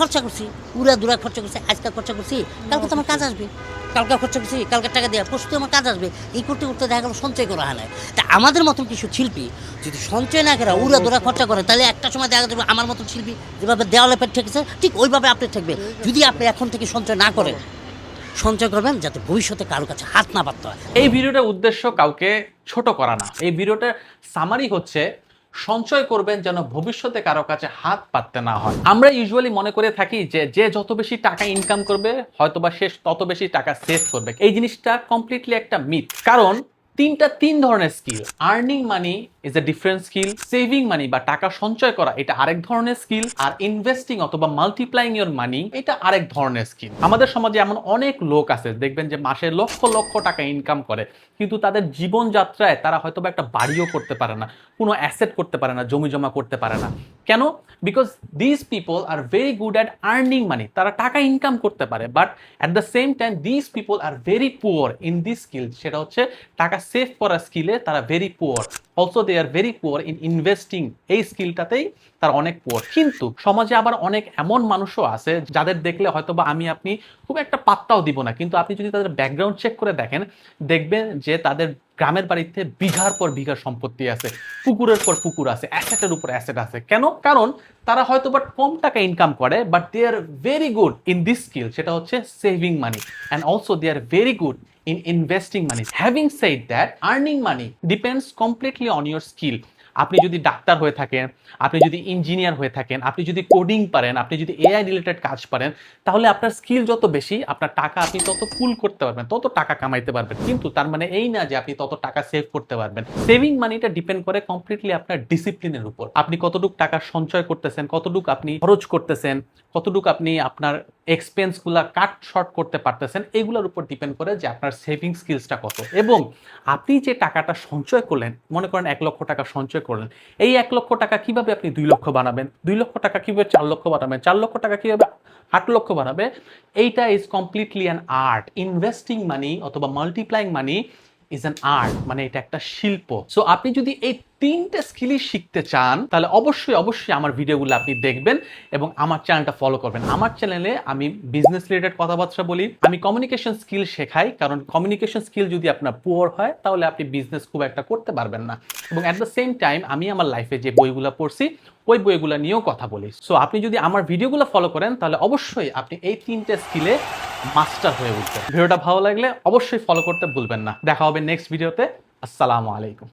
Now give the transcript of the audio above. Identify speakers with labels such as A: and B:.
A: খরচা করছি, উড়াধুরা খরচা করছি, আজকে খরচা করছি, কালকে তো আমার কাজ আসবে। কালকে খরচা করছি, কালকে টাকা দেওয়া, পরশু তো আমার কাজ আসবে। এই করতে করতে দেখা গেল সঞ্চয় করা হয় না। তা আমাদের মতন কিছু শিল্পী যদি সঞ্চয় না করে উড়াধুরা খরচা করে, তাহলে একটা সময় দেখা যাবে আমার মতন শিল্পী যেভাবে দেওয়ালে পেট ঠেকেছে ঠিক ওইভাবে আপনি ঠেকবে। যদি আপনি এখন থেকে সঞ্চয় না করেন, সঞ্চয় করবেন যাতে ভবিষ্যতে কারো কাছে হাত না পাততে হয়।
B: এই ভিডিওটার উদ্দেশ্য কাউকে ছোট করা না। এই ভিডিওটার সামারি হচ্ছে সঞ্চয় করবেন যেন ভবিষ্যতে কারো কাছে হাত পাততে না হয়। আমরা ইউজুয়ালি মনে করে থাকি যে যে যত বেশি টাকা ইনকাম করবে হয়তোবা সে তত বেশি টাকা সেভ করবে। এই জিনিসটা কমপ্লিটলি একটা মিথ। কারণ তিন ধরনের skill. Earning money is a different skill, saving মানি বা টাকা সঞ্চয় করা এটা আরেক ধরনের স্কিল, আর ইনভেস্টিং অথবা মাল্টিপ্লাইং ইওর মানি এটা আরেক ধরনের স্কিল। আমাদের সমাজে এমন অনেক লোক আছে দেখবেন যে মাসে লক্ষ লক্ষ টাকা ইনকাম করে, কিন্তু তাদের জীবনযাত্রায় তারা হয়তো একটা বাড়িও করতে পারে না, কোনো অ্যাসেট করতে পারে না, জমি জমা করতে পারে না। কেন? Because this people are very good at earning money. তারা টাকা ইনকাম করতে পারে, but at the same time this people are very poor in this skill. সেটা হচ্ছে টাকা সেভ করার স্কিলে তারা very poor. Also they are very poor in investing, এই স্কিলটাতেই তার অনেক পুয়ার। কিন্তু সমাজে আবার অনেক এমন মানুষও আছে যাদের দেখলে হয়তোবা আমি আপনি খুব একটা পাত্তাও দিব না, কিন্তু আপনি যদি তাদের ব্যাকগ্রাউন্ড চেক করে দেখেন, দেখবেন যে তাদের গ্রামের বাড়িতে বিঘার পর বিঘার সম্পত্তি আছে, পুকুরের পর পুকুর আছে, অ্যাসেটের উপর অ্যাসেট আছে। কেন? কারণ তারা হয়তো কম টাকা ইনকাম করে, but they are very good in this skill, সেটা হচ্ছে saving money, and also they are very good in investing money. Having said that, earning money depends completely on your skill. আপনি যদি ডাক্তার হয়ে থাকেন, আপনি যদি engineer হয়ে থাকেন, আপনি যদি কোডিং পারেন, আপনি যদি এআই রিলেটেড কাজ পারেন, তাহলে আপনার স্কিল যত বেশি, আপনার টাকা আপনি তত পুল করতে পারবেন, তত টাকা কামাইতে পারবেন। কিন্তু তার মানে এই না যে আপনি তত টাকা সেভ করতে পারবেন। সেভিং মানিটা ডিপেন্ড করে কমপ্লিটলি আপনার ডিসিপ্লিনের উপর। আপনি কতটুকু টাকা সঞ্চয় করতেছেন, কতটুকু আপনি খরচ করতেছেন, কতটুকু আপনি আপনার এক্সপেন্সগুলা কাট শর্ট করতে পারতেছেন, এগুলোর উপর ডিপেন্ড করে যে আপনার সেভিং স্কিলসটা কত। এবং আপনি যে টাকাটা সঞ্চয় করলেন, মনে করেন 1 লক্ষ টাকা সঞ্চয় করলেন, এই 1 লক্ষ টাকা কিভাবে আপনি 2 লক্ষ বানাবেন, 2 লক্ষ টাকা কিভাবে 4 লক্ষ বানাবেন, 4 লক্ষ টাকা কিভাবে 8 লক্ষ বানাবে, এইটা is completely an art. Investing money অথবা multiplying money is an art, মানে এটা একটা শিল্প। সো আপনি যদি এই 3টে স্কিলই শিখতে চান, তাহলে অবশ্যই অবশ্যই আমার ভিডিওগুলো আপনি দেখবেন এবং আমার চ্যানেলটা ফলো করবেন। আমার চ্যানেলে আমি বিজনেস রিলেটেড কথাবার্তা বলি, আমি কমিউনিকেশন স্কিল শেখাই, কারণ কমিউনিকেশন স্কিল যদি আপনার পুয়ার হয় তাহলে আপনি বিজনেস খুব একটা করতে পারবেন না। এবং অ্যাট দ্য সেম টাইম আমি আমার লাইফে যে বইগুলো পড়ছি ওই বইগুলো নিয়েও কথা বলি। সো আপনি যদি আমার ভিডিওগুলো ফলো করেন তাহলে অবশ্যই আপনি এই 3টে স্কিলে মাস্টার হয়ে উঠবেন। ভিডিওটা ভালো লাগলে অবশ্যই ফলো করতে ভুলবেন না। দেখা হবে নেক্সট ভিডিওতে। আসসালামু আলাইকুম।